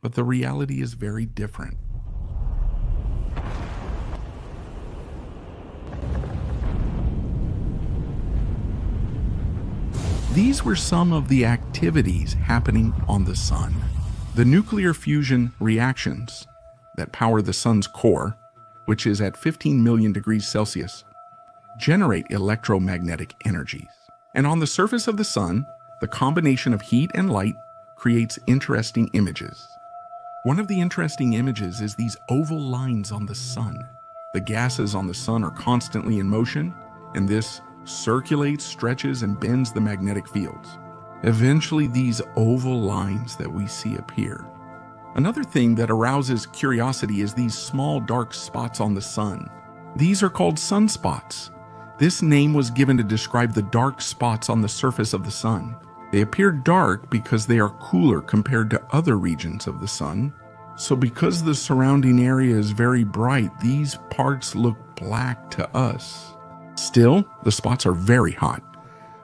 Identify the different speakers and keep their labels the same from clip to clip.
Speaker 1: but the reality is very different. These were some of the activities happening on the sun. The nuclear fusion reactions that power the sun's core, which is at 15 million degrees Celsius, generate electromagnetic energies. And on the surface of the sun, the combination of heat and light creates interesting images. One of the interesting images is these oval lines on the sun. The gases on the sun are constantly in motion, and this circulates, stretches, and bends the magnetic fields. Eventually, these oval lines that we see appear. Another thing that arouses curiosity is these small dark spots on the sun. These are called sunspots. This name was given to describe the dark spots on the surface of the sun. They appear dark because they are cooler compared to other regions of the sun. So because the surrounding area is very bright, these parts look black to us. Still, the spots are very hot,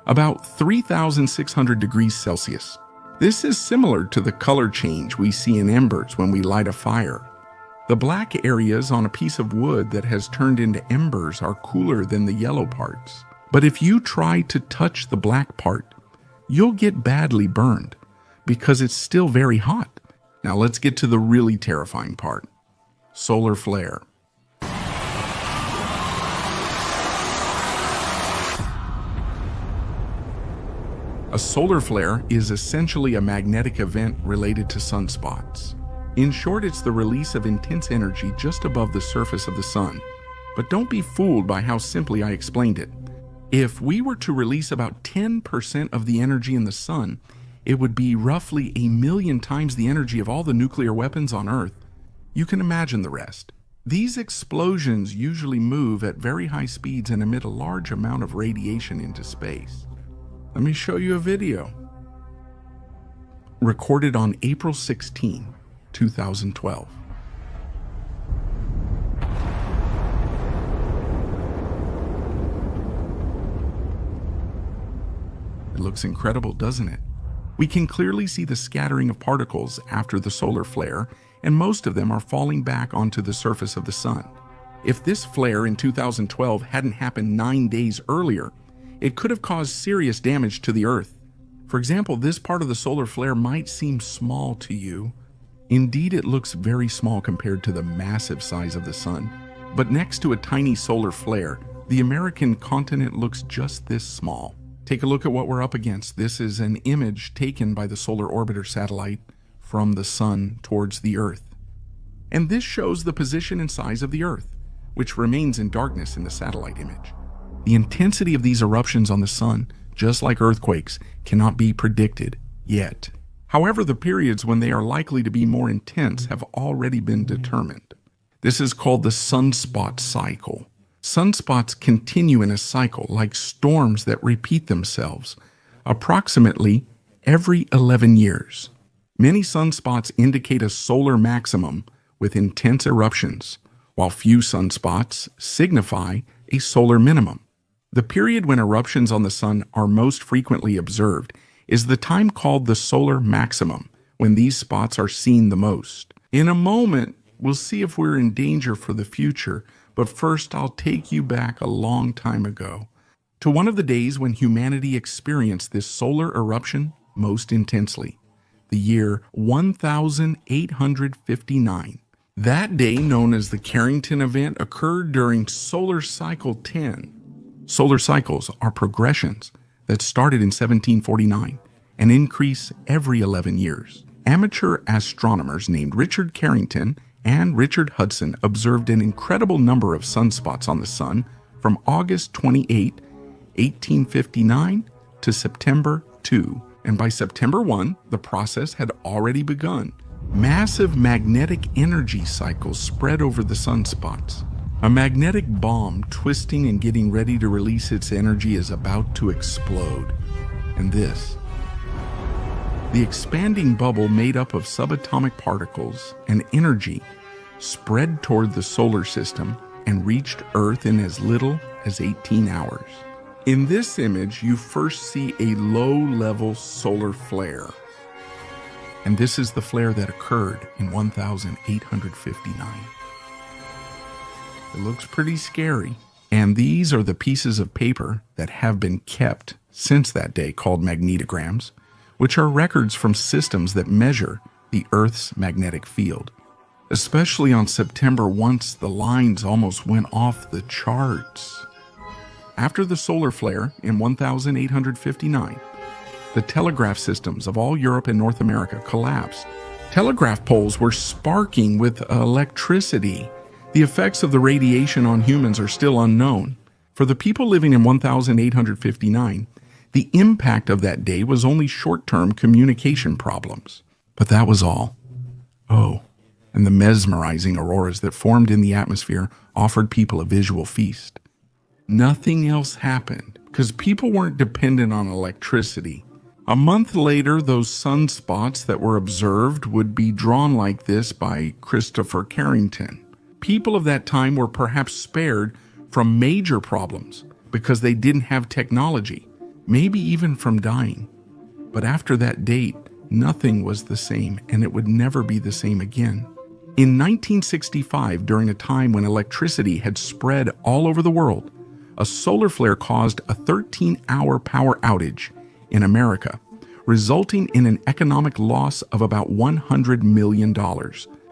Speaker 1: about 3,600 degrees Celsius. This is similar to the color change we see in embers when we light a fire. The black areas on a piece of wood that has turned into embers are cooler than the yellow parts. But if you try to touch the black part, you'll get badly burned because it's still very hot. Now let's get to the really terrifying part: solar flare. A solar flare is essentially a magnetic event related to sunspots. In short, it's the release of intense energy just above the surface of the sun. But don't be fooled by how simply I explained it. If we were to release about 10% of the energy in the sun, it would be roughly 1,000,000 times the energy of all the nuclear weapons on Earth. You can imagine the rest. These explosions usually move at very high speeds and emit a large amount of radiation into space. Let me show you a video. Recorded on April 16, 2012. It looks incredible, doesn't it? We can clearly see the scattering of particles after the solar flare, and most of them are falling back onto the surface of the sun. If this flare in 2012 hadn't happened 9 days earlier, it could have caused serious damage to the Earth. For example, this part of the solar flare might seem small to you. Indeed, it looks very small compared to the massive size of the sun. But next to a tiny solar flare, the American continent looks just this small. Take a look at what we're up against. This is an image taken by the Solar Orbiter satellite from the sun towards the Earth. And this shows the position and size of the Earth, which remains in darkness in the satellite image. The intensity of these eruptions on the sun, just like earthquakes, cannot be predicted yet. However, the periods when they are likely to be more intense have already been determined. This is called the sunspot cycle. Sunspots continue in a cycle like storms that repeat themselves, approximately every 11 years. Many sunspots indicate a solar maximum with intense eruptions, while few sunspots signify a solar minimum. The period when eruptions on the sun are most frequently observed is the time called the solar maximum, when these spots are seen the most. In a moment, we'll see if we're in danger for the future, but first I'll take you back a long time ago, to one of the days when humanity experienced this solar eruption most intensely, the year 1859. That day, known as the Carrington event, occurred during solar cycle 10. Solar cycles are progressions that started in 1749 and increase every 11 years. Amateur astronomers named Richard Carrington and Richard Hudson observed an incredible number of sunspots on the sun from August 28, 1859 to September 2. And by September 1, the process had already begun. Massive magnetic energy cycles spread over the sunspots. A magnetic bomb twisting and getting ready to release its energy is about to explode. And this. The expanding bubble made up of subatomic particles and energy spread toward the solar system and reached Earth in as little as 18 hours. In this image, you first see a low-level solar flare. And this is the flare that occurred in 1859. It looks pretty scary. And these are the pieces of paper that have been kept since that day, called magnetograms, which are records from systems that measure the Earth's magnetic field. Especially on September, once the lines almost went off the charts. After the solar flare in 1859, the telegraph systems of all Europe and North America collapsed. Telegraph poles were sparking with electricity. The effects of the radiation on humans are still unknown. For the people living in 1859, the impact of that day was only short-term communication problems. But that was all. Oh, and the mesmerizing auroras that formed in the atmosphere offered people a visual feast. Nothing else happened because people weren't dependent on electricity. A month later, those sunspots that were observed would be drawn like this by Christopher Carrington. People of that time were perhaps spared from major problems because they didn't have technology, maybe even from dying. But after that date, nothing was the same, and it would never be the same again. In 1965, during a time when electricity had spread all over the world, a solar flare caused a 13-hour power outage in America, resulting in an economic loss of about $100 million.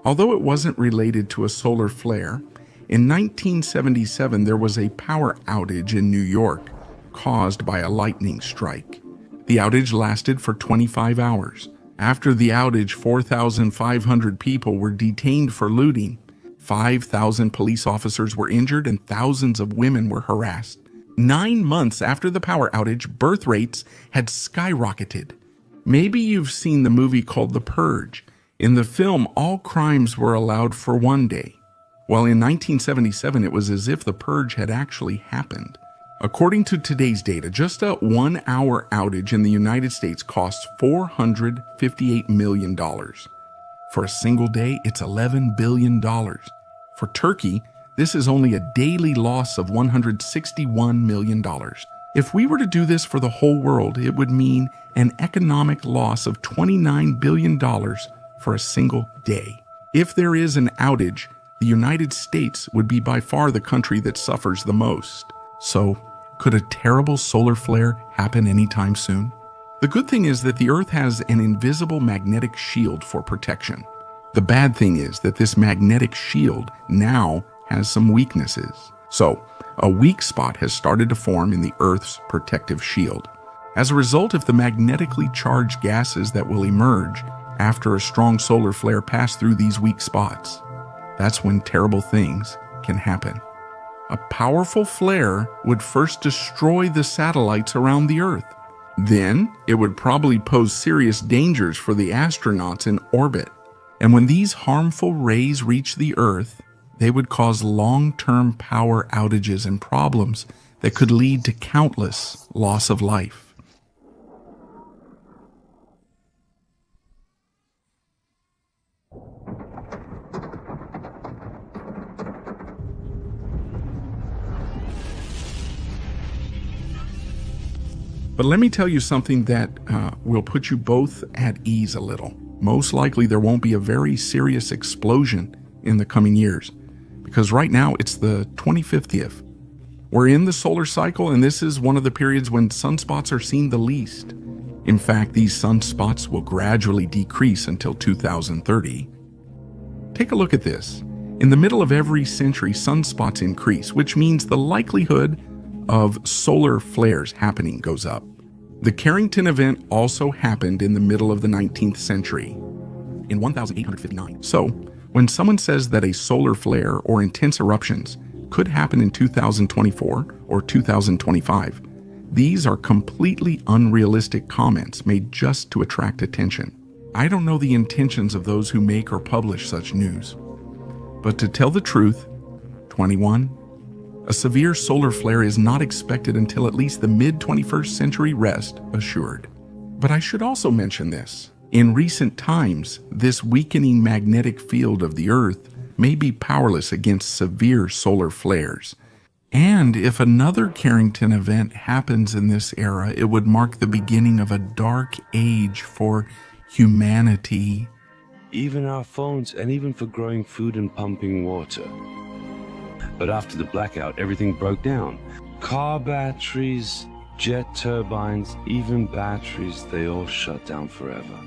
Speaker 1: Although it wasn't related to a solar flare, in 1977 there was a power outage in New York caused by a lightning strike. The outage lasted for 25 hours. After the outage, 4,500 people were detained for looting. 5,000 police officers were injured and thousands of women were harassed. 9 months after the power outage, birth rates had skyrocketed. Maybe you've seen the movie called The Purge. In the film, all crimes were allowed for one day, while in 1977 it was as if the purge had actually happened. According to today's data, just a 1-hour outage in the United States costs $458 million. For a single day, it's $11 billion. For Turkey, this is only a daily loss of $161 million. If we were to do this for the whole world, it would mean an economic loss of $29 billion for a single day. If there is an outage, the United States would be by far the country that suffers the most. So, could a terrible solar flare happen anytime soon? The good thing is that the Earth has an invisible magnetic shield for protection. The bad thing is that this magnetic shield now has some weaknesses. So, a weak spot has started to form in the Earth's protective shield. As a result, if the magnetically charged gases that will emerge after a strong solar flare pass through these weak spots, that's when terrible things can happen. A powerful flare would first destroy the satellites around the Earth. Then, it would probably pose serious dangers for the astronauts in orbit. And when these harmful rays reach the Earth, they would cause long-term power outages and problems that could lead to countless loss of life. But let me tell you something that will put you both at ease a little. Most likely there won't be a very serious explosion in the coming years, because right now it's the 25th. We're in the solar cycle, and this is one of the periods when sunspots are seen the least. In fact, these sunspots will gradually decrease until 2030. Take a look at this. In the middle of every century, sunspots increase, which means the likelihood of solar flares happening goes up. The Carrington event also happened in the middle of the 19th century, in 1859. So, when someone says that a solar flare or intense eruptions could happen in 2024 or 2025, these are completely unrealistic comments made just to attract attention. I don't know the intentions of those who make or publish such news. But to tell the truth, 21, a severe solar flare is not expected until at least the mid-21st century, rest assured. But I should also mention this. In recent times, this weakening magnetic field of the Earth may be powerless against severe solar flares. And if another Carrington event happens in this era, it would mark the beginning of a dark age for humanity.
Speaker 2: Even our phones, and even for growing food and pumping water. But after the blackout, everything broke down. Car batteries, jet turbines, even batteries, they all shut down forever.